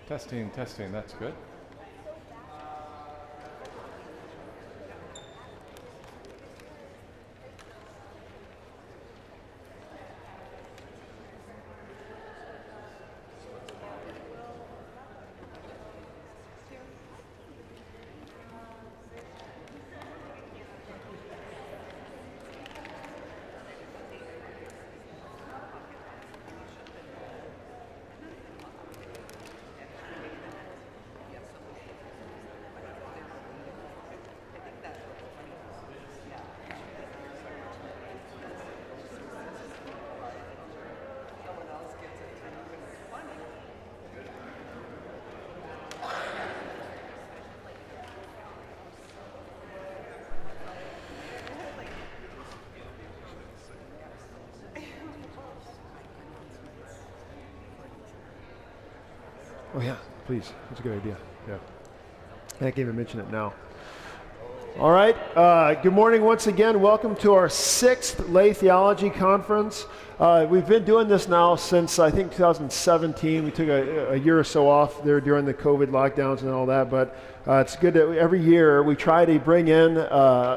Testing, testing, that's good. Oh yeah, please. That's a good idea. Yeah. I can't even mention it now. All right. Good morning once again. Welcome to our 6th Lay Theology Conference. We've been doing this now since, I think, 2017. We took a year or so off there during the COVID lockdowns and all that, but it's good that every year we try to bring in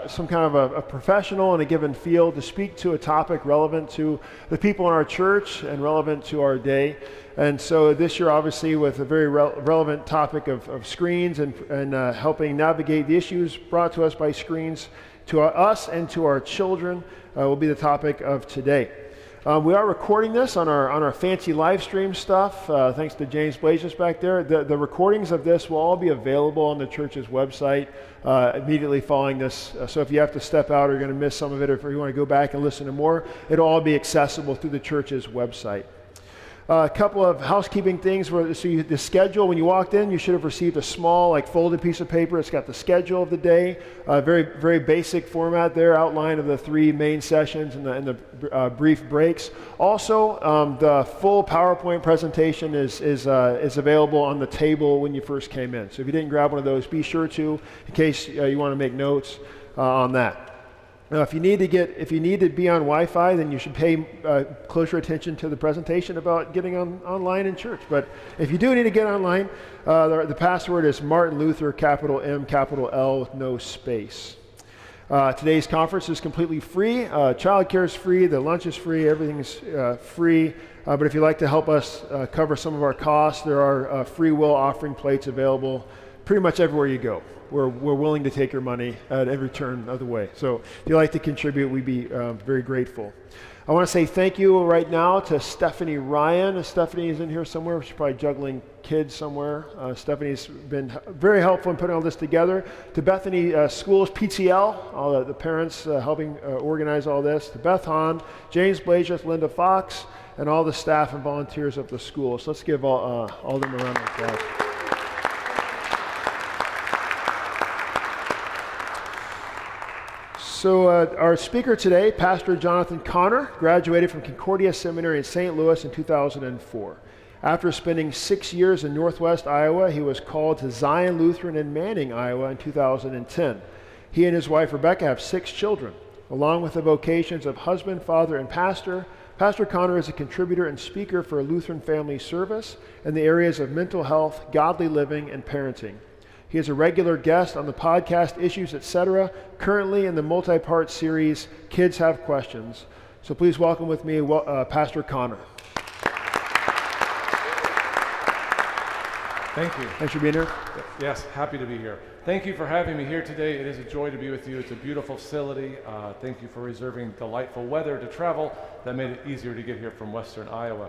some kind of a professional in a given field to speak to a topic relevant to the people in our church and relevant to our day. And so this year, obviously, with a very relevant topic of screens and helping navigate the issues brought to us by screens to us and to our children will be the topic of today. We are recording this on our fancy live stream stuff, thanks to James Blasius back there. The recordings of this will all be available on the church's website immediately following this. So if you have to step out or you're going to miss some of it, or if you want to go back and listen to more, it'll all be accessible through the church's website. A couple of housekeeping things. The schedule, when you walked in, you should have received a small, folded piece of paper. It's got the schedule of the day, very, very basic format there, outline of the 3 main sessions and the brief breaks. Also, the full PowerPoint presentation is available on the table when you first came in. So if you didn't grab one of those, be sure to, in case you want to make notes on that. Now, if you need to be on Wi-Fi, then you should pay closer attention to the presentation about getting online in church. But if you do need to get online, the password is Martin Luther, capital M, capital L, with no space. Today's conference is completely free. Childcare is free. The lunch is free. Everything's free. But if you'd like to help us cover some of our costs, there are free will offering plates available pretty much everywhere you go. We're willing to take your money at every turn of the way. So if you'd like to contribute, we'd be very grateful. I want to say thank you right now to Stephanie Ryan. Stephanie is in here somewhere. She's probably juggling kids somewhere. Stephanie's been very helpful in putting all this together. To Bethany Schools PTL, all the parents helping organize all this. To Beth Hahn, James Blasius, Linda Fox, and all the staff and volunteers of the school. So let's give all of them a round of applause. So our speaker today, Pastor Jonathan Connor, graduated from Concordia Seminary in St. Louis in 2004. After spending 6 years in Northwest Iowa, he was called to Zion Lutheran in Manning, Iowa in 2010. He and his wife, Rebecca, have 6 children. Along with the vocations of husband, father, and pastor, Pastor Connor is a contributor and speaker for a Lutheran Family Service in the areas of mental health, godly living, and parenting. He is a regular guest on the podcast Issues, Etc., currently in the multi-part series, Kids Have Questions. So please welcome with me Pastor Connor. Thank you. Thanks for being here. Yes, happy to be here. Thank you for having me here today. It is a joy to be with you. It's a beautiful facility. Thank you for reserving delightful weather to travel. That made it easier to get here from Western Iowa.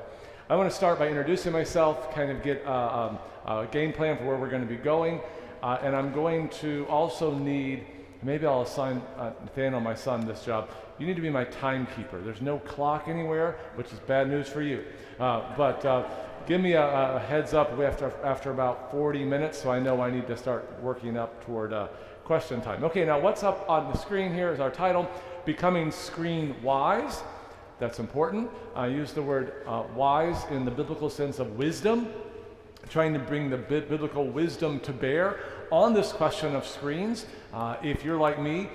I want to start by introducing myself, kind of get a game plan for where we're going to be going. And I'm going to also need, maybe I'll assign Nathaniel, my son, this job. You need to be my timekeeper. There's no clock anywhere, which is bad news for you. But give me a heads up after about 40 minutes, so I know I need to start working up toward question time. Okay, now what's up on the screen here is our title, Becoming Screen Wise. That's important. I use the word wise in the biblical sense of wisdom, trying to bring the biblical wisdom to bear on this question of screens. If you're like me,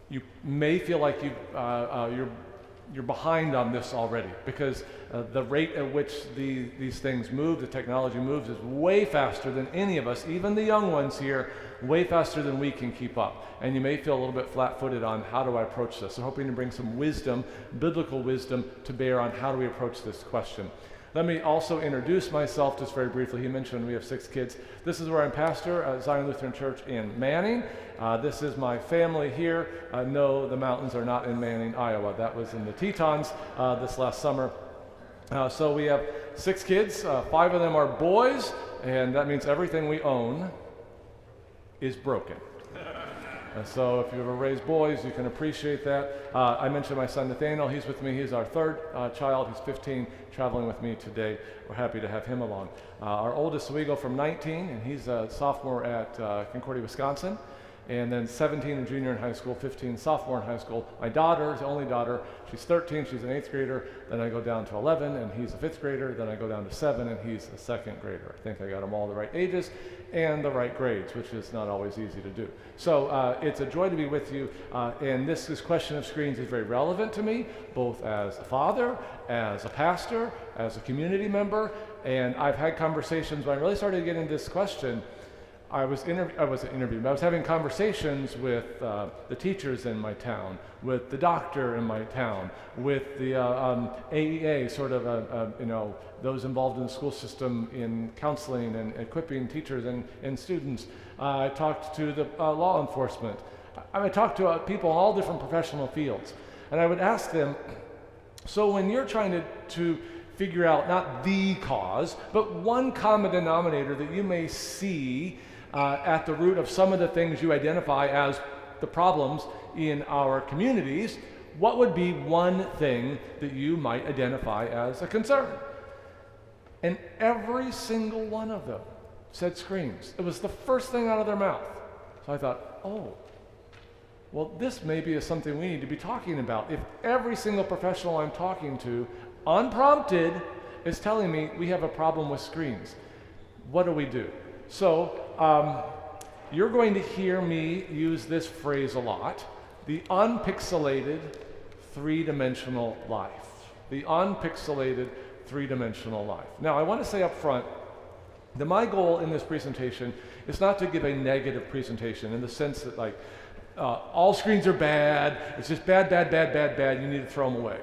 you may feel like you're you're behind on this already, because the rate at which these things move, the technology moves, is way faster than any of us, even the young ones here, way faster than we can keep up. And you may feel a little bit flat-footed on how do I approach this. So hoping to bring some wisdom, biblical wisdom, to bear on how do we approach this question. Let me also introduce myself just very briefly. He mentioned we have 6 kids. This is where I'm pastor at Zion Lutheran Church in Manning. This is my family here. No, the mountains are not in Manning, Iowa. That was in the Tetons this last summer. So we have 6 kids. 5 of them are boys, and that means everything we own is broken. And so if you ever raise boys, you can appreciate that. I mentioned my son Nathaniel. He's with me. He's our 3rd child. He's 15, traveling with me today. We're happy to have him along. Our oldest, we go from 19, and he's a sophomore at Concordia, Wisconsin. And then 17, a junior in high school, 15, sophomore in high school. My daughter is the only daughter. She's 13, she's an 8th grader. Then I go down to 11, and he's a 5th grader. Then I go down to 7, and he's a 2nd grader. I think I got them all the right ages and the right grades, which is not always easy to do. So it's a joy to be with you. And this question of screens is very relevant to me, both as a father, as a pastor, as a community member. And I've had conversations when I really started getting this question. I was having conversations with the teachers in my town, with the doctor in my town, with the AEA, sort of, those involved in the school system in counseling and equipping teachers and students. I talked to the law enforcement. I talked to people in all different professional fields. And I would ask them, so when you're trying to figure out not the cause, but one common denominator that you may see at the root of some of the things you identify as the problems in our communities, what would be one thing that you might identify as a concern? And every single one of them said screens. It was the first thing out of their mouth. So I thought, oh, well, this maybe is something we need to be talking about. If every single professional I'm talking to, unprompted, is telling me we have a problem with screens, what do we do? So you're going to hear me use this phrase a lot, the unpixelated three-dimensional life. The unpixelated three-dimensional life. Now, I want to say up front that my goal in this presentation is not to give a negative presentation in the sense that, like, all screens are bad, it's just bad, you need to throw them away.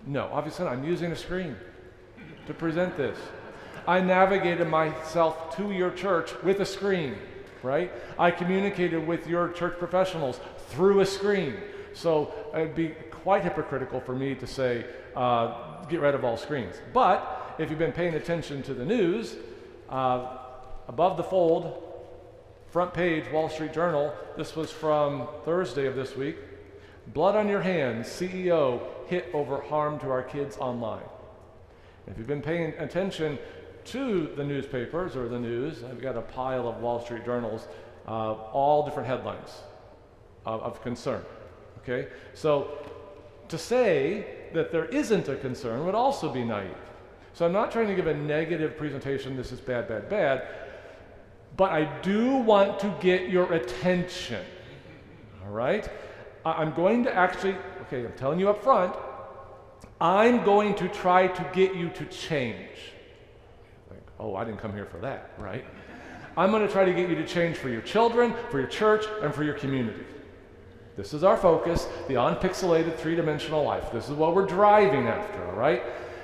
No, obviously I'm using a screen to present this. I navigated myself to your church with a screen, right? I communicated with your church professionals through a screen. So it'd be quite hypocritical for me to say, get rid of all screens. But if you've been paying attention to the news, above the fold, front page, Wall Street Journal, this was from Thursday of this week, blood on your hands, CEO hit over harm to our kids online. If you've been paying attention to the newspapers or the news, I've got a pile of Wall Street Journals, all different headlines of concern, okay? So to say that there isn't a concern would also be naive. So I'm not trying to give a negative presentation, this is bad, but I do want to get your attention, all right? I'm going to actually, okay, I'm telling you up front, I'm going to try to get you to change. Oh, I didn't come here for that, right? I'm going to try to get you to change for your children, for your church, and for your community. This is our focus, the unpixelated three-dimensional life. This is what we're driving after, all right?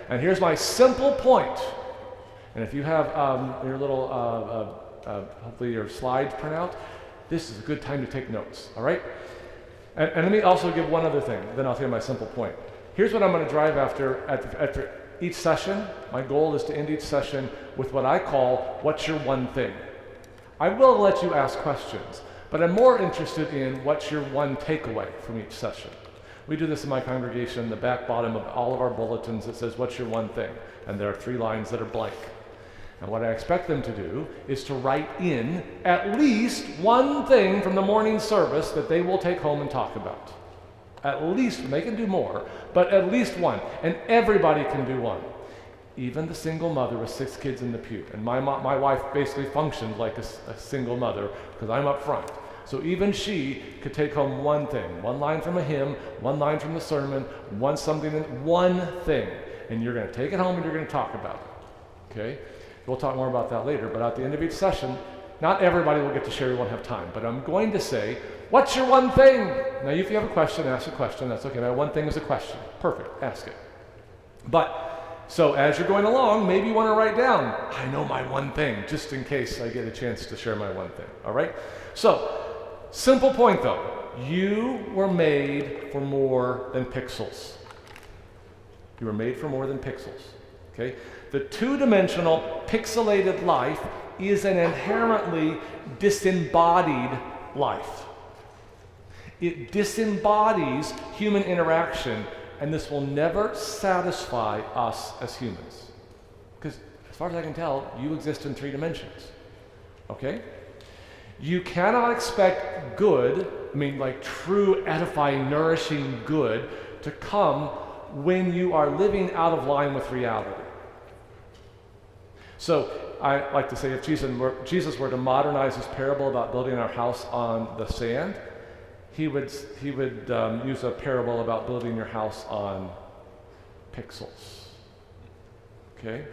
And here's my simple point. And if you have your little, hopefully your slides print out, this is a good time to take notes, all right? And let me also give one other thing, then I'll tell you my simple point. Here's what I'm going to drive after each session. My goal is to end each session with what I call, what's your one thing? I will let you ask questions, but I'm more interested in what's your one takeaway from each session. We do this in my congregation, the back bottom of all of our bulletins, it says, what's your one thing? And there are 3 lines that are blank. And what I expect them to do is to write in at least one thing from the morning service that they will take home and talk about. At least, they can do more, but at least one. And everybody can do one. Even the single mother with 6 kids in the pew. And my wife basically functions like a single mother because I'm up front. So even she could take home one thing, one line from a hymn, one line from the sermon, one thing, and you're going to take it home and you're going to talk about it. Okay? We'll talk more about that later, but at the end of each session, not everybody will get to share, we won't have time, but I'm going to say, what's your one thing? Now, if you have a question, ask a question. That's okay. My one thing is a question. Perfect. Ask it. So as you're going along, maybe you want to write down, I know my one thing, just in case I get a chance to share my one thing. All right? So, simple point though. You were made for more than pixels. You were made for more than pixels. Okay? The two-dimensional, pixelated life is an inherently disembodied life. It disembodies human interaction, and this will never satisfy us as humans. Because as far as I can tell, you exist in 3 dimensions. Okay? You cannot expect good, like true edifying, nourishing good, to come when you are living out of line with reality. So I like to say, if Jesus were to modernize his parable about building our house on the sand, he would use a parable about building your house on pixels. Okay?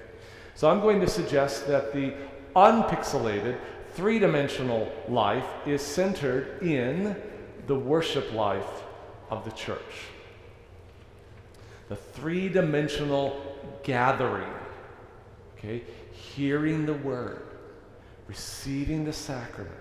So I'm going to suggest that the unpixelated, 3-dimensional life is centered in the worship life of the church. The 3-dimensional gathering. Okay? Hearing the word, receiving the sacrament,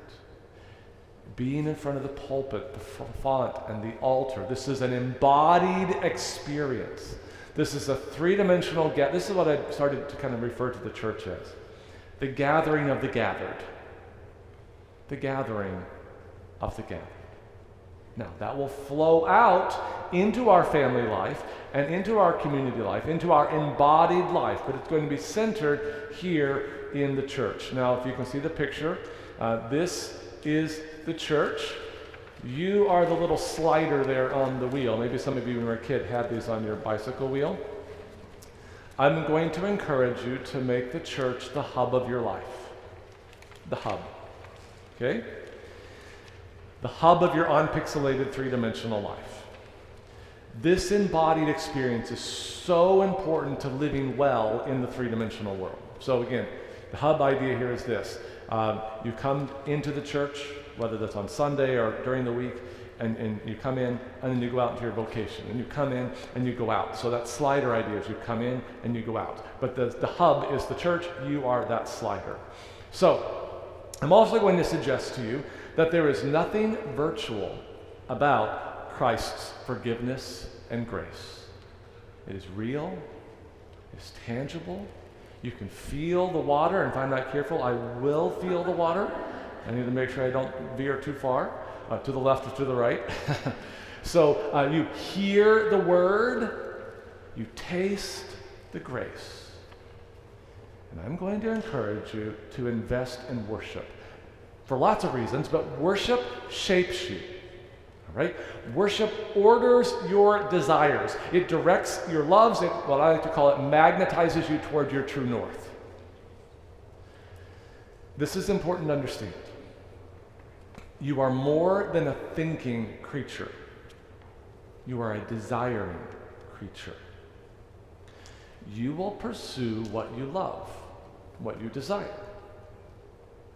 being in front of the pulpit, the font, and the altar. This is an embodied experience. This is a 3-dimensional this is what I started to kind of refer to the church as. The gathering of the gathered. The gathering of the gathered. Now, that will flow out into our family life and into our community life, into our embodied life, but it's going to be centered here in the church. Now, if you can see the picture, this is the church. You are the little slider there on the wheel. Maybe some of you when you were a kid had these on your bicycle wheel. I'm going to encourage you to make the church the hub of your life. The hub. Okay? The hub of your unpixelated 3-dimensional life. This embodied experience is so important to living well in the 3-dimensional world. So again, the hub idea here is this. You come into the church, whether that's on Sunday or during the week, and you come in, and then you go out into your vocation, and you come in, and you go out. So that slider idea is you come in, and you go out. But the hub is the church. You are that slider. So I'm also going to suggest to you that there is nothing virtual about Christ's forgiveness and grace. It is real, it is tangible. You can feel the water, and if I'm not careful, I will feel the water. I need to make sure I don't veer too far, to the left or to the right. So you hear the word, you taste the grace. And I'm going to encourage you to invest in worship. For lots of reasons, but worship shapes you. All right? Worship orders your desires. It directs your loves. It, what I like to call it, magnetizes you toward your true north. This is important to understand. You are more than a thinking creature. You are a desiring creature. You will pursue what you love, what you desire.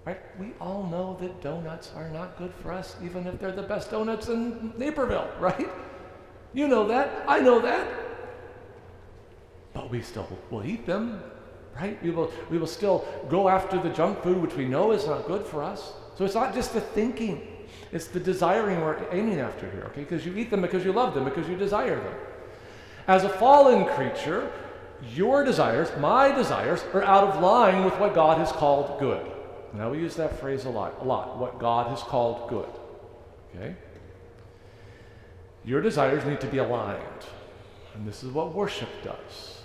Right? We all know that donuts are not good for us, even if they're the best donuts in Naperville, right? You know that. I know that. But we still will eat them, right? We will still go after the junk food, which we know is not good for us. So it's not just the thinking. It's the desiring we're aiming after here, okay? Because you eat them because you love them, because you desire them. As a fallen creature, your desires, my desires, are out of line with what God has called good. Now we use that phrase a lot, what God has called good, okay? Your desires need to be aligned, and this is what worship does.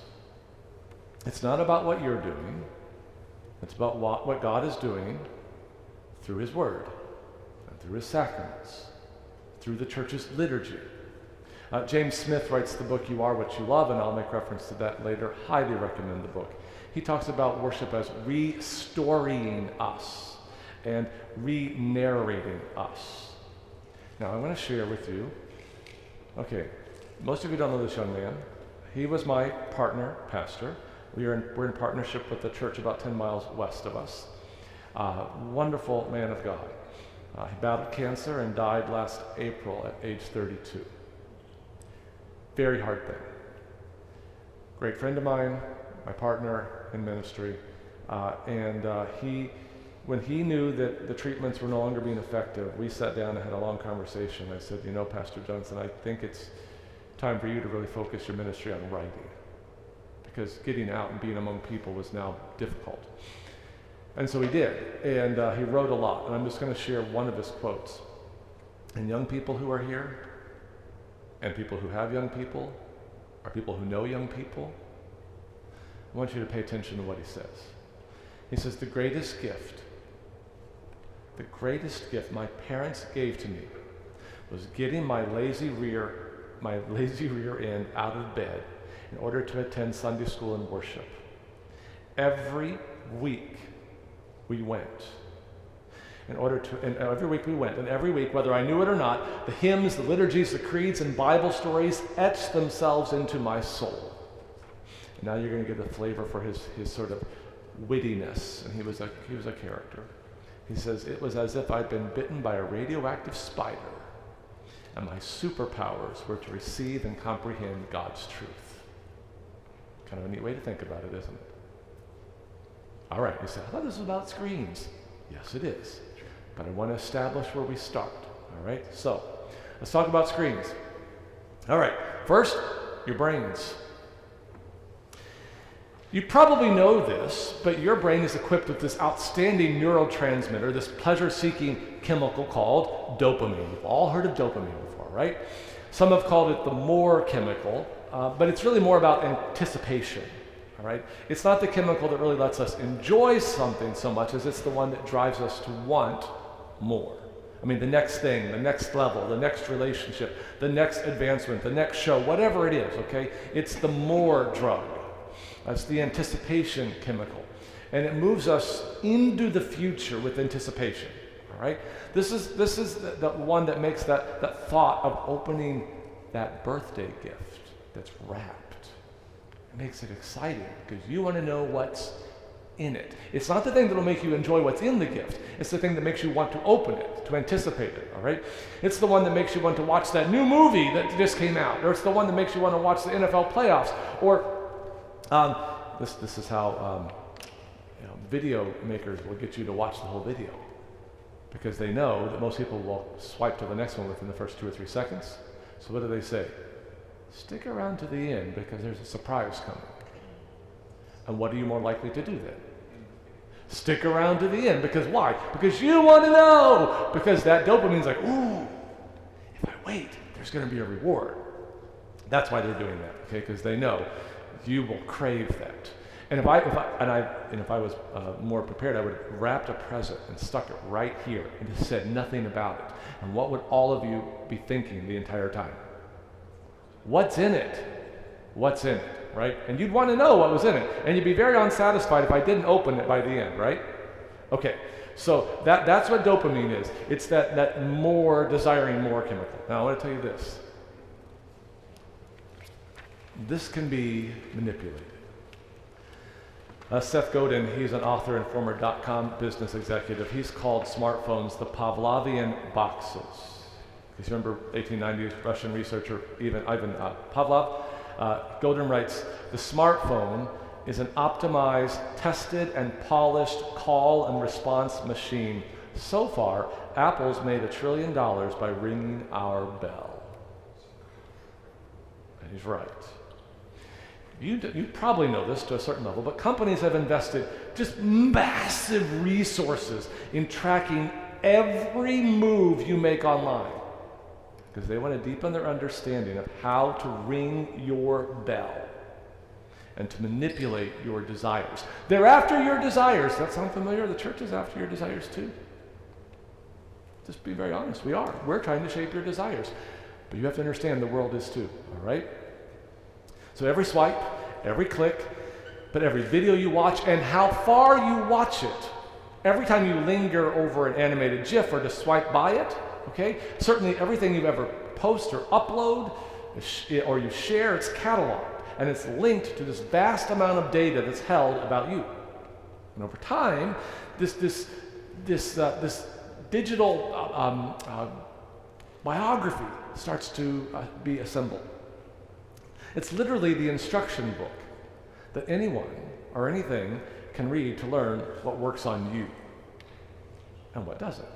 It's not about what you're doing, it's about what God is doing through His Word, and through His sacraments, through the church's liturgy. James Smith writes the book, You Are What You Love, and I'll make reference to that later. Highly recommend the book. He talks about worship as restoring us and re-narrating us. Now, I want to share with you, okay, most of you don't know this young man. He was my partner, pastor. We're in partnership with the church about 10 miles west of us. Wonderful man of God. He battled cancer and died last April at age 32. Very hard thing. Great friend of mine, my partner in ministry, when he knew that the treatments were no longer being effective, we sat down and had a long conversation. I said, Pastor Johnson, I think it's time for you to really focus your ministry on writing, because getting out and being among people was now difficult. And so he did, and he wrote a lot, and I'm just going to share one of his quotes. And young people who are here, and people who have young people, or people who know young people, I want you to pay attention to what he says. He says, the greatest gift my parents gave to me was getting my lazy rear end out of bed in order to attend Sunday school and worship. Every week we went. And every week we went, and every week, whether I knew it or not, the hymns, the liturgies, the creeds, and Bible stories etched themselves into my soul. And now you're going to get a flavor for his sort of wittiness, and he was a character. He says, it was as if I'd been bitten by a radioactive spider, and my superpowers were to receive and comprehend God's truth. Kind of a neat way to think about it, isn't it? All right, you say, I thought this was about screens. Yes, it is. But I want to establish where we start. All right, so let's talk about screens. All right, first, your brains. You probably know this, but your brain is equipped with this outstanding neurotransmitter, this pleasure-seeking chemical called dopamine. You've all heard of dopamine before, right? Some have called it the more chemical, but it's really more about anticipation, all right? It's not the chemical that really lets us enjoy something so much as it's the one that drives us to want more. I mean, the next thing, the next level, the next relationship, the next advancement, the next show, whatever it is, okay? It's the more drug. That's the anticipation chemical. And it moves us into the future with anticipation, all right? This is the one that makes that thought of opening that birthday gift that's wrapped. It makes it exciting because you want to know what's in it. It's not the thing that will make you enjoy what's in the gift. It's the thing that makes you want to open it, to anticipate it, all right? It's the one that makes you want to watch that new movie that just came out, or it's the one that makes you want to watch the NFL playoffs, or this is how video makers will get you to watch the whole video, because they know that most people will swipe to the next one within the first 2 or 3 seconds. So what do they say? Stick around to the end because there's a surprise coming. And what are you more likely to do then? Stick around to the end, because why? Because you want to know, because that dopamine's like, ooh, if I wait, there's going to be a reward. That's why they're doing that, okay? Because they know you will crave that. And if I was more prepared, I would have wrapped a present and stuck it right here and just said nothing about it. And what would all of you be thinking the entire time? What's in it? What's in it, right? And you'd want to know what was in it. And you'd be very unsatisfied if I didn't open it by the end, right? Okay, so that's what dopamine is. It's that more, desiring more chemical. Now I want to tell you this. This can be manipulated. Seth Godin, he's an author and former .com business executive. He's called smartphones the Pavlovian boxes. Because you remember 1890s Russian researcher Ivan Pavlov? Godin writes, the smartphone is an optimized, tested, and polished call and response machine. So far, Apple's made $1 trillion by ringing our bell. And he's right. You probably know this to a certain level, but companies have invested just massive resources in tracking every move you make online, because they want to deepen their understanding of how to ring your bell and to manipulate your desires. They're after your desires. That sound familiar? The church is after your desires too. Just be very honest. We are. We're trying to shape your desires. But you have to understand the world is too, all right? So every swipe, every click, but every video you watch and how far you watch it Every time you linger over an animated GIF or to swipe by it, okay, certainly everything you've ever post or upload or you share, it's cataloged, and it's linked to this vast amount of data that's held about you. And over time, this digital biography starts to be assembled. It's literally the instruction book that anyone or anything can read to learn what works on you and what doesn't.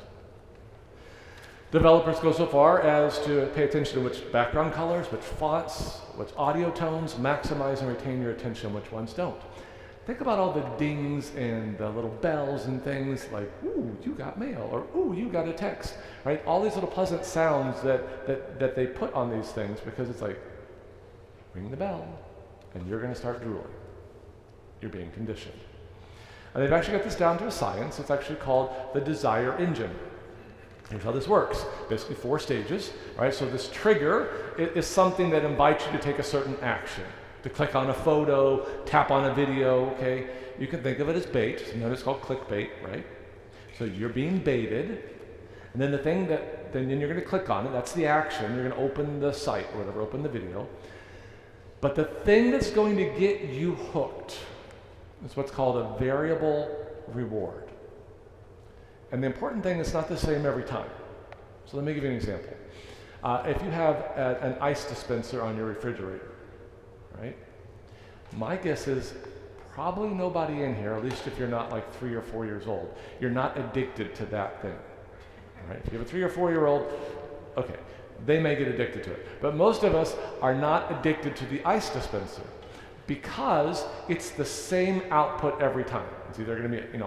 Developers go so far as to pay attention to which background colors, which fonts, which audio tones maximize and retain your attention, which ones don't. Think about all the dings and the little bells and things like, ooh, you got mail, or ooh, you got a text, right? All these little pleasant sounds that they put on these things because it's like, ring the bell, and you're going to start drooling. You're being conditioned. And they've actually got this down to a science. It's actually called the desire engine. Here's how this works. Basically 4 stages, right? So this trigger is something that invites you to take a certain action, to click on a photo, tap on a video, okay? You can think of it as bait. Sometimes it's called clickbait, right? So you're being baited, and then the thing that, then you're going to click on it, that's the action. You're going to open the site or whatever, open the video. But the thing that's going to get you hooked is what's called a variable reward. And the important thing is not the same every time. So let me give you an example. If you have an ice dispenser on your refrigerator, right? My guess is probably nobody in here, at least if you're not like 3 or 4 years old, you're not addicted to that thing. Right? If you have a 3 or 4 year old, okay, they may get addicted to it. But most of us are not addicted to the ice dispenser because it's the same output every time. It's either going to be,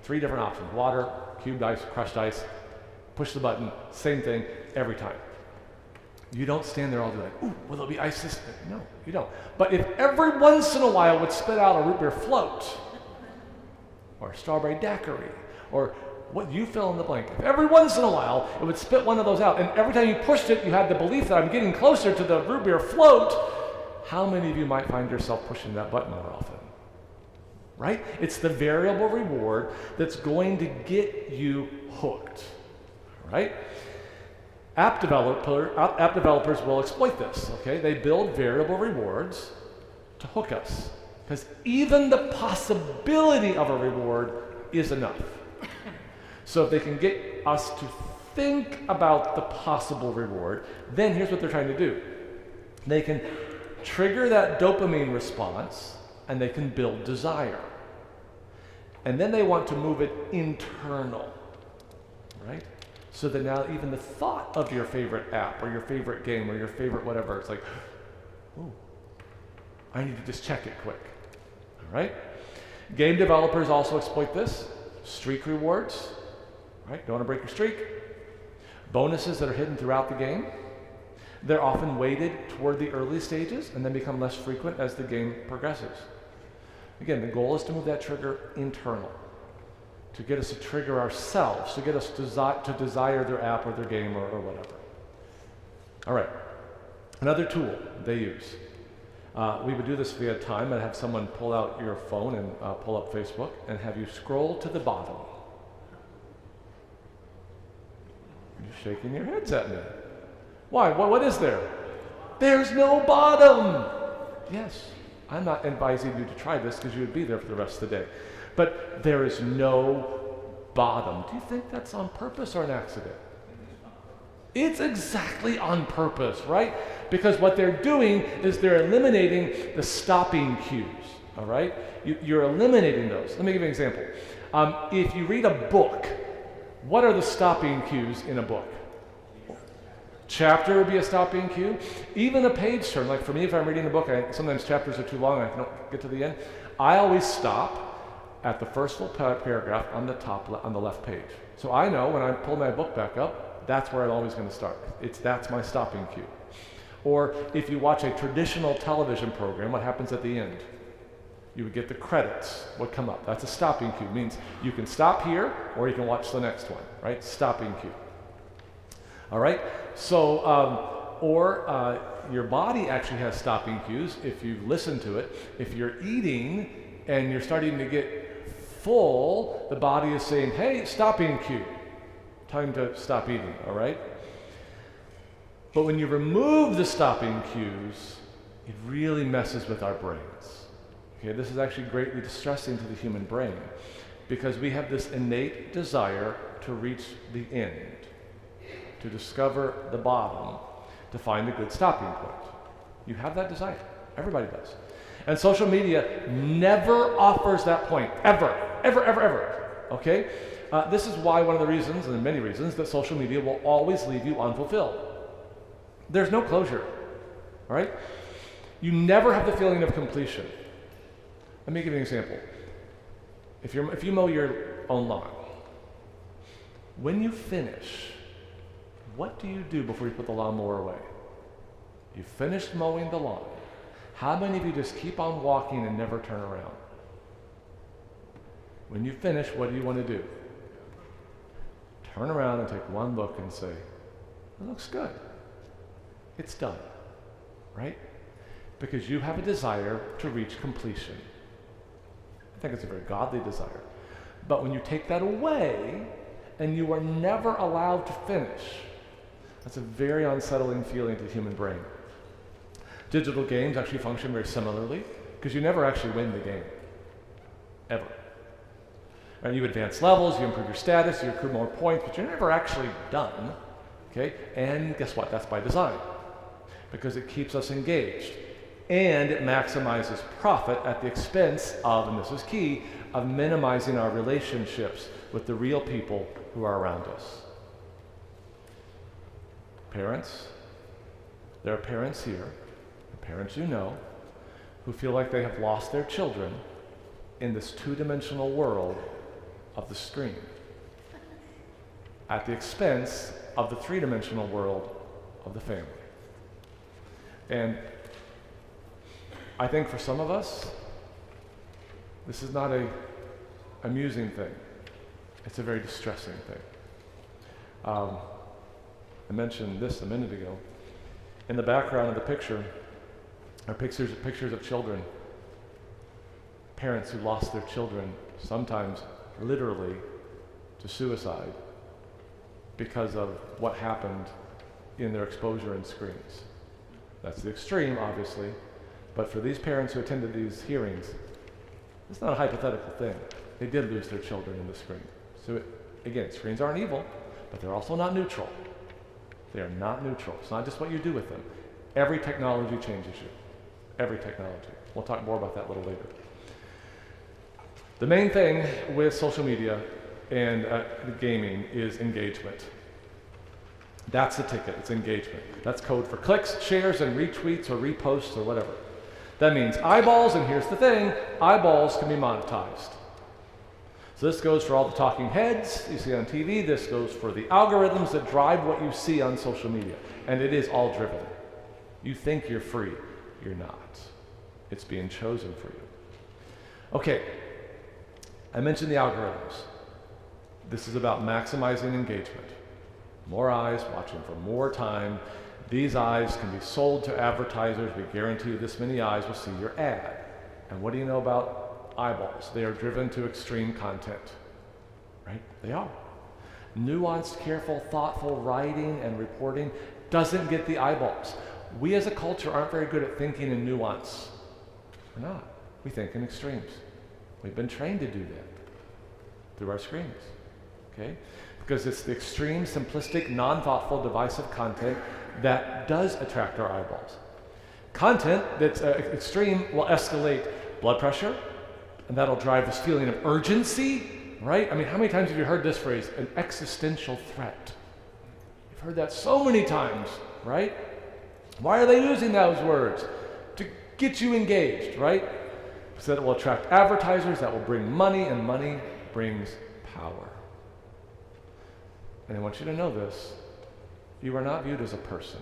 3 different options: water, cubed ice, crushed ice. Push the button, same thing every time. You don't stand there all day like, ooh, will there be ice this? No, you don't. But if every once in a while it would spit out a root beer float, or a strawberry daiquiri, or what you fill in the blank, if every once in a while it would spit one of those out, and every time you pushed it, you had the belief that I'm getting closer to the root beer float, how many of you might find yourself pushing that button more often? Right? It's the variable reward that's going to get you hooked. Right? App developers will exploit this, okay? They build variable rewards to hook us, because even the possibility of a reward is enough. So if they can get us to think about the possible reward, then here's what they're trying to do. They can trigger that dopamine response, and they can build desire. And then they want to move it internal, right? So that now even the thought of your favorite app or your favorite game or your favorite whatever, it's like, oh, I need to just check it quick, all right? Game developers also exploit this. Streak rewards, right? Don't want to break your streak. Bonuses that are hidden throughout the game. They're often weighted toward the early stages and then become less frequent as the game progresses. Again, the goal is to move that trigger internal, to get us to trigger ourselves, to get us to desire their app or their game or whatever. All right, another tool they use. We would do this via time. I'd have someone pull out your phone and pull up Facebook and have you scroll to the bottom. You're shaking your heads at me. Why? What is there? There's no bottom. Yes, I'm not advising you to try this because you would be there for the rest of the day. But there is no bottom. Do you think that's on purpose or an accident? It's exactly on purpose, right? Because what they're doing is they're eliminating the stopping cues, all right? You're eliminating those. Let me give you an example. If you read a book, what are the stopping cues in a book? Chapter would be a stopping cue. Even a page turn, like for me, if I'm reading a book, sometimes chapters are too long, I don't get to the end. I always stop at the first full paragraph on the top, on the left page. So I know when I pull my book back up, that's where I'm always going to start. That's my stopping cue. Or if you watch a traditional television program, what happens at the end? You would get the credits, what come up. That's a stopping cue. It means you can stop here or you can watch the next one, right? Stopping cue. All right? So, your body actually has stopping cues if you listen to it. If you're eating and you're starting to get full, the body is saying, hey, stop being cute. Time to stop eating, all right? But when you remove the stopping cues, it really messes with our brains. Okay, this is actually greatly distressing to the human brain because we have this innate desire to reach the end, to discover the bottom, to find a good stopping point. You have that desire. Everybody does. And social media never offers that point, ever, ever, ever, ever. Okay? This is why one of the reasons, and many reasons, that social media will always leave you unfulfilled. There's no closure. All right? You never have the feeling of completion. Let me give you an example. If you mow your own lawn, when you finish, what do you do before you put the lawnmower away? You finished mowing the lawn. How many of you just keep on walking and never turn around? When you finish, what do you want to do? Turn around and take one look and say, it looks good. It's done, right? Because you have a desire to reach completion. I think it's a very godly desire. But when you take that away and you are never allowed to finish, that's a very unsettling feeling to the human brain. Digital games actually function very similarly because you never actually win the game, ever. And you advance levels, you improve your status, you accrue more points, but you're never actually done, okay? And guess what? That's by design because it keeps us engaged and it maximizes profit at the expense of, and this is key, of minimizing our relationships with the real people who are around us. Parents, there are parents here, parents you know, who feel like they have lost their children in this two-dimensional world of the screen at the expense of the three-dimensional world of the family. And I think for some of us, this is not an amusing thing. It's a very distressing thing. I mentioned this a minute ago. In the background of the picture are pictures of children, parents who lost their children, sometimes literally to suicide because of what happened in their exposure in screens. That's the extreme, obviously, but for these parents who attended these hearings, it's not a hypothetical thing. They did lose their children in the screen. So again, screens aren't evil, but they're also not neutral. They are not neutral. It's not just what you do with them. Every technology changes you. Every technology. We'll talk more about that a little later. The main thing with social media and gaming is engagement. That's the ticket. It's engagement. That's code for clicks, shares, and retweets or reposts or whatever. That means eyeballs, and here's the thing, eyeballs can be monetized. So this goes for all the talking heads you see on TV. This goes for the algorithms that drive what you see on social media. And it is all driven. You think you're free. You're not. It's being chosen for you. Okay, I mentioned the algorithms. This is about maximizing engagement. More eyes watching for more time. These eyes can be sold to advertisers. We guarantee you this many eyes will see your ad. And what do you know about eyeballs? They are driven to extreme content, right? They are. Nuanced, careful, thoughtful writing and reporting doesn't get the eyeballs. We as a culture aren't very good at thinking in nuance. We're not. We think in extremes. We've been trained to do that through our screens, okay? Because it's the extreme, simplistic, non-thoughtful, divisive content that does attract our eyeballs. Content that's extreme will escalate blood pressure, and that'll drive this feeling of urgency, right? I mean, how many times have you heard this phrase, an existential threat? You've heard that so many times, right? Why are they using those words? To get you engaged, right? So that it will attract advertisers, that will bring money, and money brings power. And I want you to know this. You are not viewed as a person.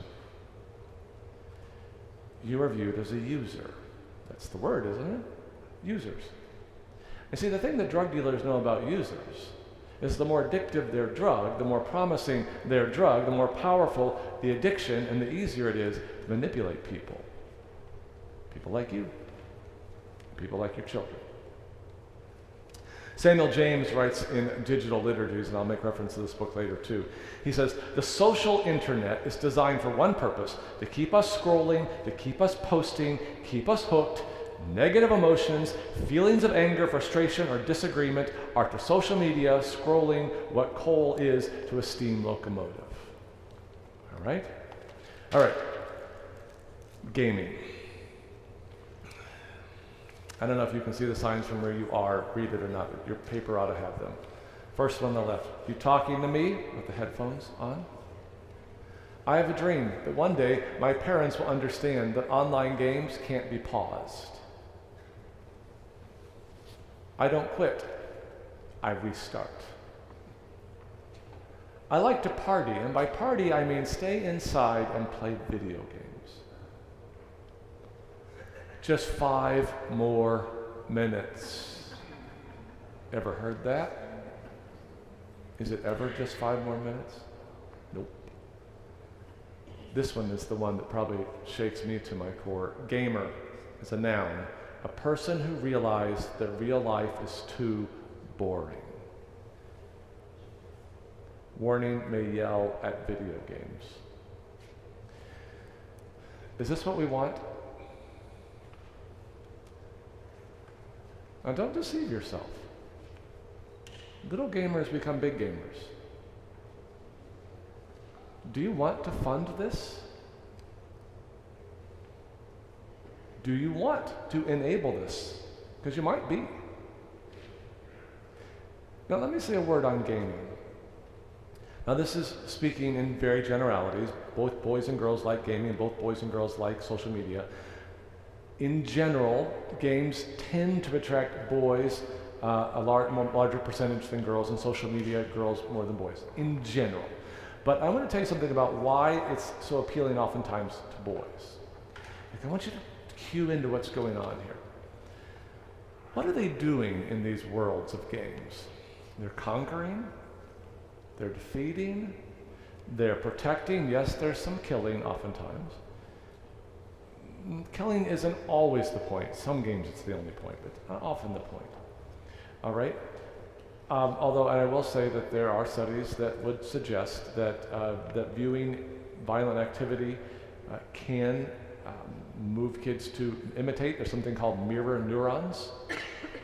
You are viewed as a user. That's the word, isn't it? Users. And see, the thing that drug dealers know about users is the more addictive their drug, the more promising their drug, the more powerful the addiction, and the easier it is to manipulate people. People like you. People like your children. Samuel James writes in Digital Liturgies, and I'll make reference to this book later too. He says, the social internet is designed for one purpose, to keep us scrolling, to keep us posting, keep us hooked. Negative emotions, feelings of anger, frustration, or disagreement are to social media scrolling what coal is to a steam locomotive. All right? All right. Gaming. I don't know if you can see the signs from where you are, read it or not, but your paper ought to have them. First one on the left. You talking to me with the headphones on? I have a dream that one day my parents will understand that online games can't be paused. I don't quit. I restart. I like to party, and by party I mean stay inside and play video games. Just 5 more minutes. Ever heard that? Is it ever just 5 more minutes? Nope. This one is the one that probably shakes me to my core. Gamer is a noun. A person who realized that real life is too boring. Warning, may yell at video games. Is this what we want? Now don't deceive yourself. Little gamers become big gamers. Do you want to fund this? Do you want to enable this? Because you might be. Now let me say a word on gaming. Now this is speaking in very generalities. Both boys and girls like gaming, both boys and girls like social media. In general, games tend to attract boys a larger percentage than girls, and social media, girls more than boys, in general. But I want to tell you something about why it's so appealing oftentimes to boys. I want you to cue into what's going on here. What are they doing in these worlds of games? They're conquering, they're defeating, they're protecting. Yes, there's some killing oftentimes. Killing isn't always the point. Some games it's the only point, but not often the point. All right? Although I will say that there are studies that would suggest that, that viewing violent activity can move kids to imitate. There's something called mirror neurons.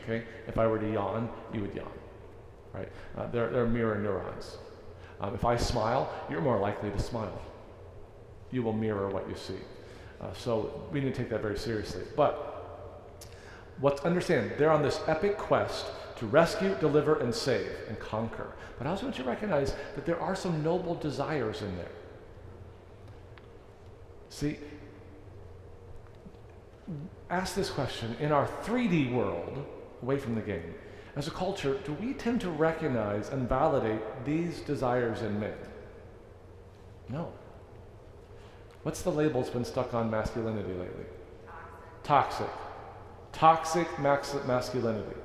Okay? If I were to yawn, you would yawn. Right? They're mirror neurons. If I smile, you're more likely to smile. You will mirror what you see. So we need to take that very seriously. But understand, they're on this epic quest to rescue, deliver, and save, and conquer. But I also want you to recognize that there are some noble desires in there. See, ask this question. In our 3D world, away from the game, as a culture, do we tend to recognize and validate these desires in men? No. What's the label that's been stuck on masculinity lately? Toxic. Toxic masculinity.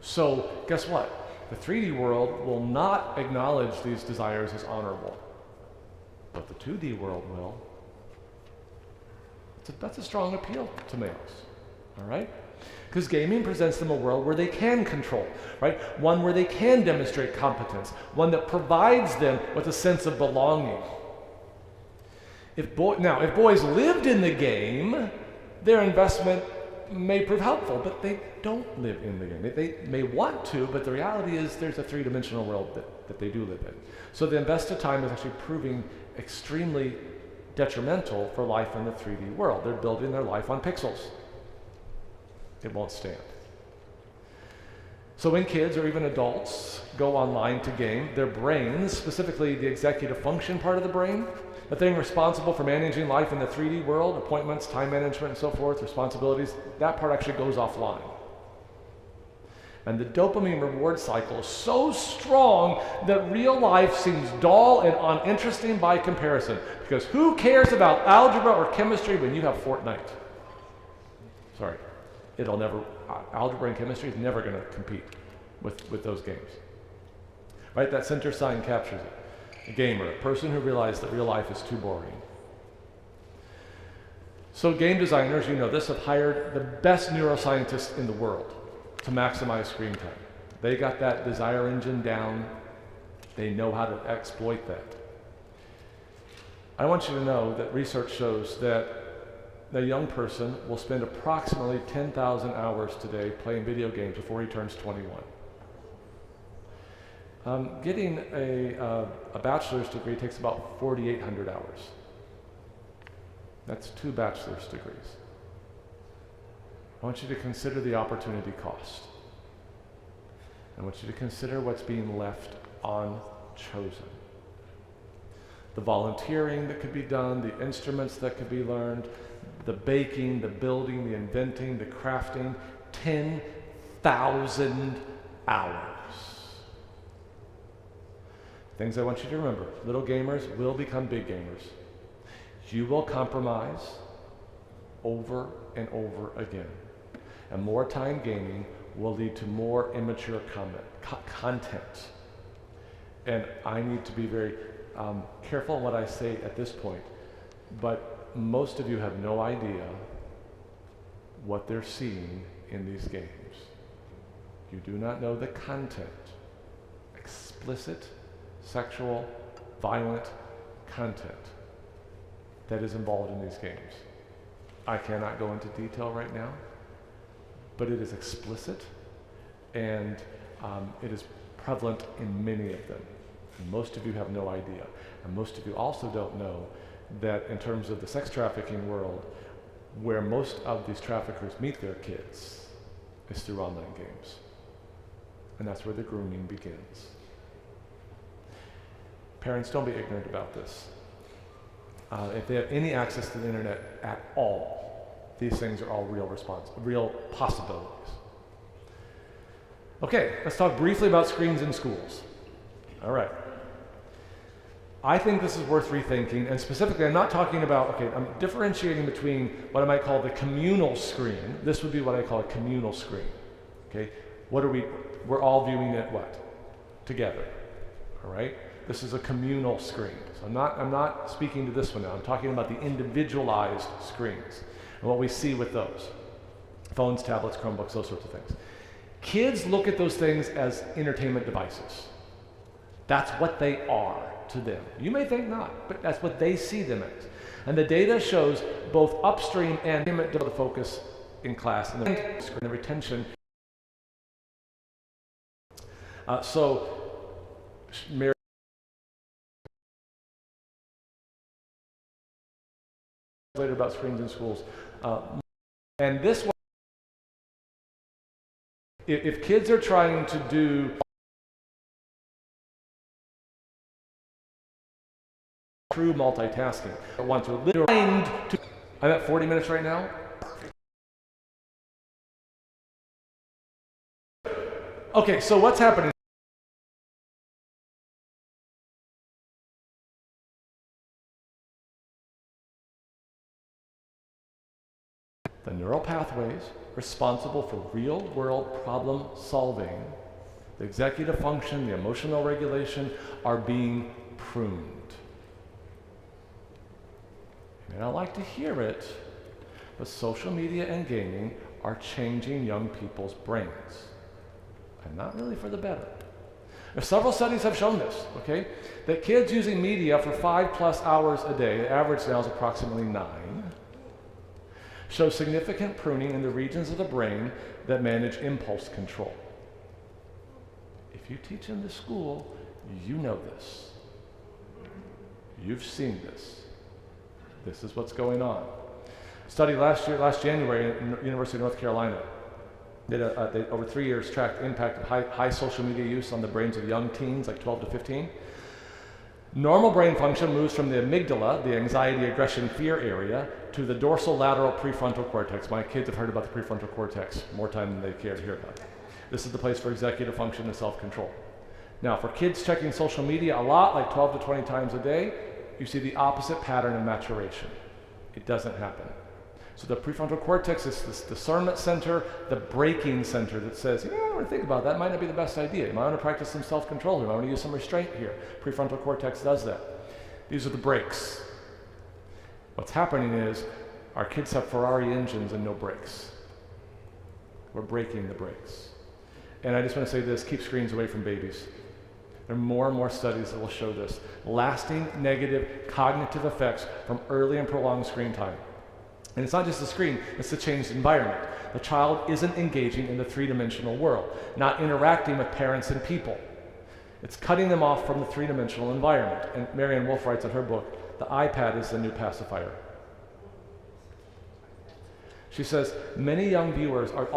So, guess what? The 3D world will not acknowledge these desires as honorable, but the 2D world will. That's a strong appeal to males, all right? Because gaming presents them a world where they can control, right? One where they can demonstrate competence, one that provides them with a sense of belonging. If boys lived in the game, their investment may prove helpful, but they don't live in the game. They may want to, but the reality is there's a three-dimensional world that they do live in. So the invested time is actually proving extremely detrimental for life in the 3D world. They're building their life on pixels. It won't stand. So when kids or even adults go online to game, their brains, specifically the executive function part of the brain, the thing responsible for managing life in the 3D world, appointments, time management, and so forth, responsibilities, that part actually goes offline. And the dopamine reward cycle is so strong that real life seems dull and uninteresting by comparison. Because who cares about algebra or chemistry when you have Fortnite? Sorry, algebra and chemistry is never going to compete with those games. Right, that center sign captures it. A gamer, a person who realized that real life is too boring. So game designers, you know this, have hired the best neuroscientists in the world to maximize screen time. They got that desire engine down. They know how to exploit that. I want you to know that research shows that a young person will spend approximately 10,000 hours today playing video games before he turns 21. Getting a bachelor's degree takes about 4,800 hours. That's 2 bachelor's degrees. I want you to consider the opportunity cost. I want you to consider what's being left unchosen. The volunteering that could be done, the instruments that could be learned, the baking, the building, the inventing, the crafting, 10,000 hours. Things I want you to remember. Little gamers will become big gamers. You will compromise over and over again. And more time gaming will lead to more immature content. And I need to be very careful in what I say at this point. But most of you have no idea what they're seeing in these games. You do not know the content. Explicit, sexual, violent content that is involved in these games. I cannot go into detail right now, but it is explicit and it is prevalent in many of them. And most of you have no idea. And most of you also don't know that in terms of the sex trafficking world, where most of these traffickers meet their kids is through online games. And that's where the grooming begins. Parents, don't be ignorant about this. If they have any access to the internet at all, these things are all real possibilities. Okay, let's talk briefly about screens in schools. All right. I think this is worth rethinking, and specifically I'm not talking about, I'm differentiating between what I might call the communal screen. This would be what I call a communal screen. Okay? We're all viewing it what? Together. All right? This is a communal screen. So I'm not speaking to this one now. I'm talking about the individualized screens and what we see with those. Phones, tablets, Chromebooks, those sorts of things. Kids look at those things as entertainment devices. That's what they are to them. You may think not, but that's what they see them as. And the data shows both upstream and the focus in class and the retention. Mary later about screens in schools. And this one, if kids are trying to do true multitasking, I want to I'm at 40 minutes right now. Okay, so what's happening? The neural pathways responsible for real-world problem solving, the executive function, the emotional regulation, are being pruned. And I like to hear it, but social media and gaming are changing young people's brains, and not really for the better. Several studies have shown this, okay? That kids using media for 5+ hours a day, the average now is approximately 9, show significant pruning in the regions of the brain that manage impulse control. If you teach in the school, you know this. You've seen this. This is what's going on. A study last January at the University of North Carolina did they, over 3 years, tracked the impact of high social media use on the brains of young teens, like 12 to 15. Normal brain function moves from the amygdala, the anxiety, aggression, fear area, to the dorsolateral prefrontal cortex. My kids have heard about the prefrontal cortex more time than they care to hear about it. This is the place for executive function and self-control. Now, for kids checking social media a lot, like 12 to 20 times a day, you see the opposite pattern of maturation. It doesn't happen. So the prefrontal cortex is this discernment center, the braking center that says, I want to think about that. Might not be the best idea. You might want to practice some self-control here. I want to use some restraint here. Prefrontal cortex does that. These are the brakes. What's happening is our kids have Ferrari engines and no brakes. We're braking the brakes. And I just want to say this, keep screens away from babies. There are more and more studies that will show this. Lasting negative cognitive effects from early and prolonged screen time. And it's not just the screen, it's the changed environment. The child isn't engaging in the three-dimensional world, not interacting with parents and people. It's cutting them off from the three-dimensional environment. And Marianne Wolf writes in her book, the iPad is the new pacifier. She says, many young viewers are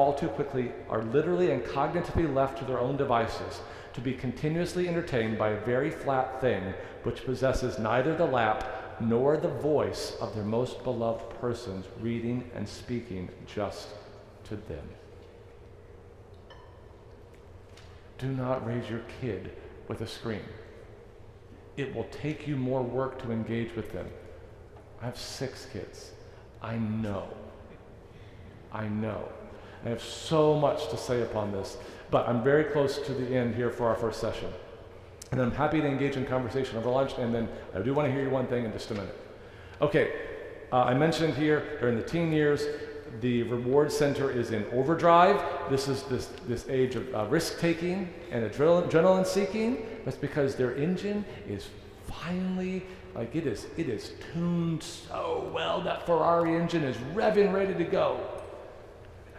literally and cognitively left to their own devices to be continuously entertained by a very flat thing which possesses neither the lap nor the voice of their most beloved persons reading and speaking just to them. Do not raise your kid with a screen. It will take you more work to engage with them. I have 6 kids. I know. I have so much to say upon this, but I'm very close to the end here for our first session. And I'm happy to engage in conversation over lunch, and then I do want to hear you one thing in just a minute. Okay, I mentioned here during the teen years, the reward center is in overdrive. This is this age of risk-taking and adrenaline seeking. That's because their engine is finally, like it is tuned so well. That Ferrari engine is revving ready to go.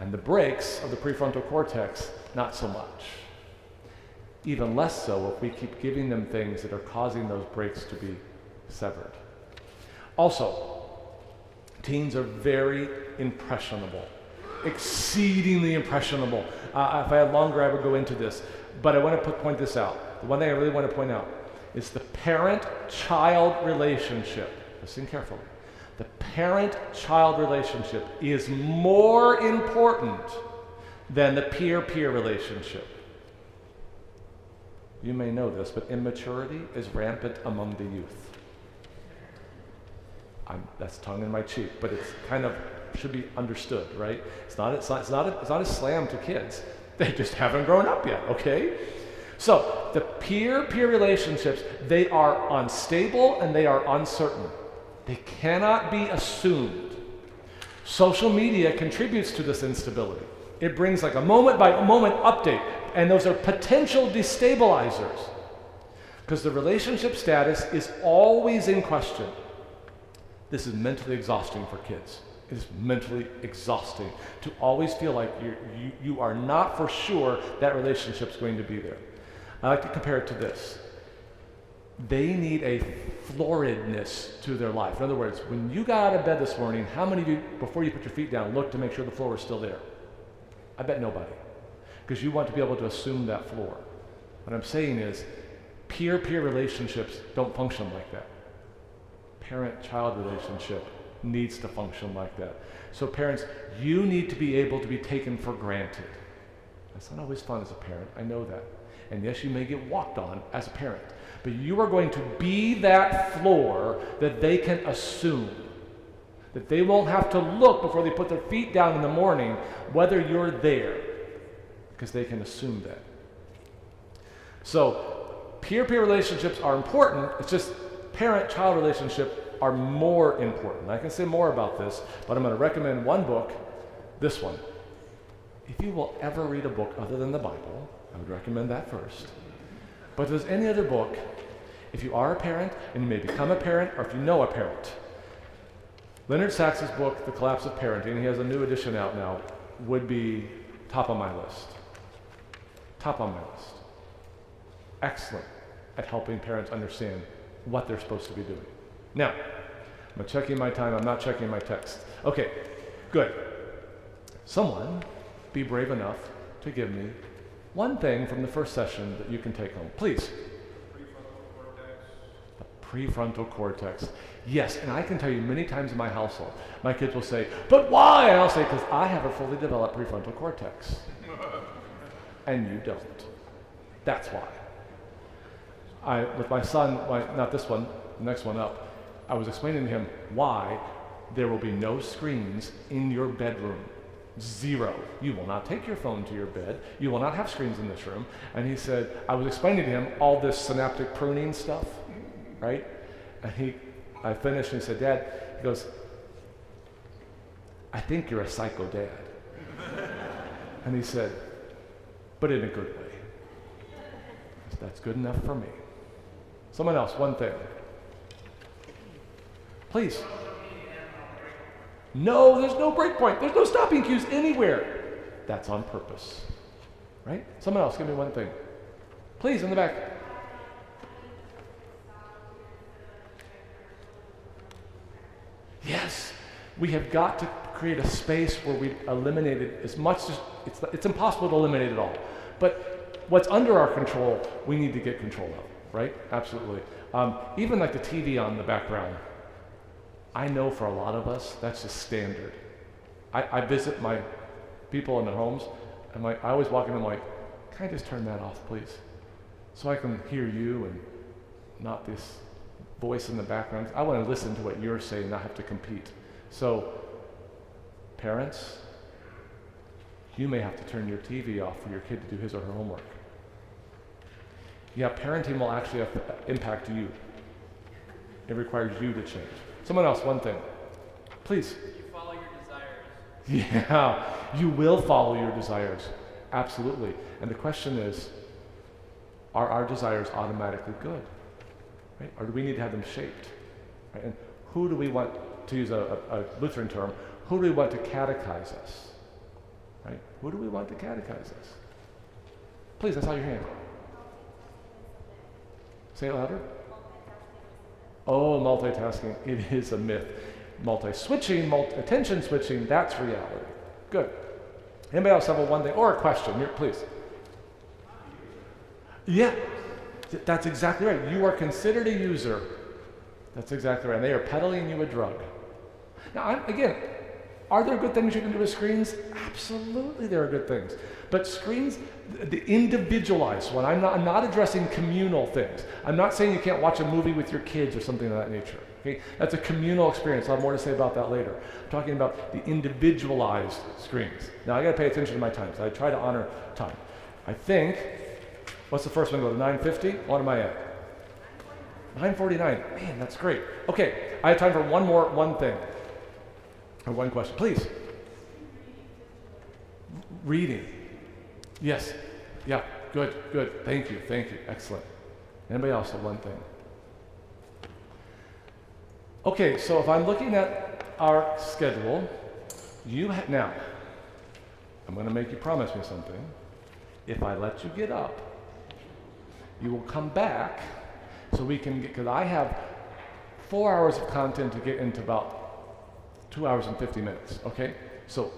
And the brakes of the prefrontal cortex, not so much. Even less so if we keep giving them things that are causing those brakes to be severed. Also, teens are very impressionable, exceedingly impressionable. If I had longer, I would go into this, but I want to point this out. The one thing I really want to point out is the parent-child relationship. Listen carefully. The parent-child relationship is more important than the peer-peer relationship. You may know this, but immaturity is rampant among the youth. That's tongue in my cheek, but it's kind of should be understood, right? It's not a slam to kids. They just haven't grown up yet, okay? So the peer-peer relationships, they are unstable and they are uncertain. They cannot be assumed. Social media contributes to this instability. It brings like a moment-by-moment update, and those are potential destabilizers because the relationship status is always in question. This is mentally exhausting for kids. It is mentally exhausting to always feel like you are not for sure that relationship's going to be there. I like to compare it to this. They need a floridness to their life. In other words, when you got out of bed this morning, how many of you, before you put your feet down, looked to make sure the floor was still there? I bet nobody. Because you want to be able to assume that floor. What I'm saying is, peer-peer relationships don't function like that. Parent-child relationship needs to function like that. So parents, you need to be able to be taken for granted. That's not always fun as a parent, I know that. And yes, you may get walked on as a parent, but you are going to be that floor that they can assume. That they won't have to look before they put their feet down in the morning whether you're there, because they can assume that. So peer-peer relationships are important, it's just parent-child relationship are more important. I can say more about this, but I'm going to recommend one book, this one. If you will ever read a book other than the Bible, I would recommend that first. But if there's any other book, if you are a parent and you may become a parent, or if you know a parent, Leonard Sachs' book, The Collapse of Parenting, he has a new edition out now, would be top on my list. Top on my list. Excellent at helping parents understand what they're supposed to be doing. Now, I'm checking my time, I'm not checking my text. Okay, good. Someone be brave enough to give me one thing from the first session that you can take home. Please. Prefrontal cortex. Yes, and I can tell you many times in my household, my kids will say, but why? And I'll say, because I have a fully developed prefrontal cortex. And you don't. That's why. With my son, not this one, the next one up, I was explaining to him why there will be no screens in your bedroom. 0. You will not take your phone to your bed. You will not have screens in this room. And he said, I was explaining to him all this synaptic pruning stuff, right? And I finished and he said, Dad, he goes, I think you're a psycho dad. And he said, but in a good way. That's good enough for me. Someone else, one thing. Please. No, there's no break point. There's no stopping cues anywhere. That's on purpose, right? Someone else, give me one thing. Please, in the back. Yes, we have got to create a space where we eliminate it as much as, it's impossible to eliminate it all. But what's under our control, we need to get control of, right? Absolutely. Even like the TV on the background. I know for a lot of us, that's just standard. I visit my people in their homes, and I always walk in and I'm like, can I just turn that off, please? So I can hear you and not this voice in the background. I want to listen to what you're saying, not have to compete. So, parents, you may have to turn your TV off for your kid to do his or her homework. Yeah, parenting will actually impact you. It requires you to change. Someone else, one thing. Please. You follow your desires. Yeah, you will follow your desires. Absolutely. And the question is, are our desires automatically good? Right? Or do we need to have them shaped? Right? And who do we want, to use a Lutheran term, who do we want to catechize us? Right? Who do we want to catechize us? Please, I saw your hand. Say it louder. Oh, multitasking. It is a myth. Multi-switching, attention switching, that's reality. Good. Anybody else have a one thing or a question? Here, please. Yeah, that's exactly right. You are considered a user. That's exactly right. And they are peddling you a drug. Now, again, are there good things you can do with screens? Absolutely there are good things. But screens, the individualized one, I'm not addressing communal things. I'm not saying you can't watch a movie with your kids or something of that nature. Okay? That's a communal experience. I'll have more to say about that later. I'm talking about the individualized screens. Now, I got to pay attention to my time, so I try to honor time. I think, what's the first one go to 9:50? What am I at? 9:49. Man, that's great. Okay, I have time for one thing. Or one question, please. Reading. Yes. Yeah. Good. Thank you. Excellent. Anybody else have one thing? Okay, so if I'm looking at our schedule, now, I'm going to make you promise me something. If I let you get up, you will come back so we can get, because I have 4 hours of content to get into about 2 hours and 50 minutes, okay? So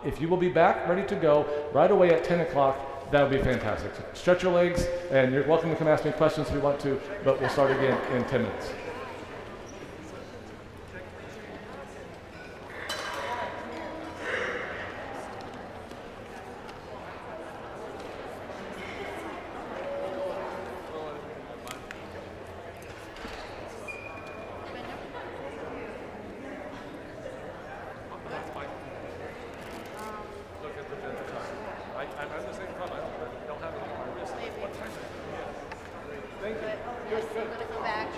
if you will be back, ready to go, right away at 10 o'clock, that would be fantastic. So stretch your legs, and you're welcome to come ask me questions if you want to, but we'll start again in 10 minutes. Thank you. Yes, I'm going to come back.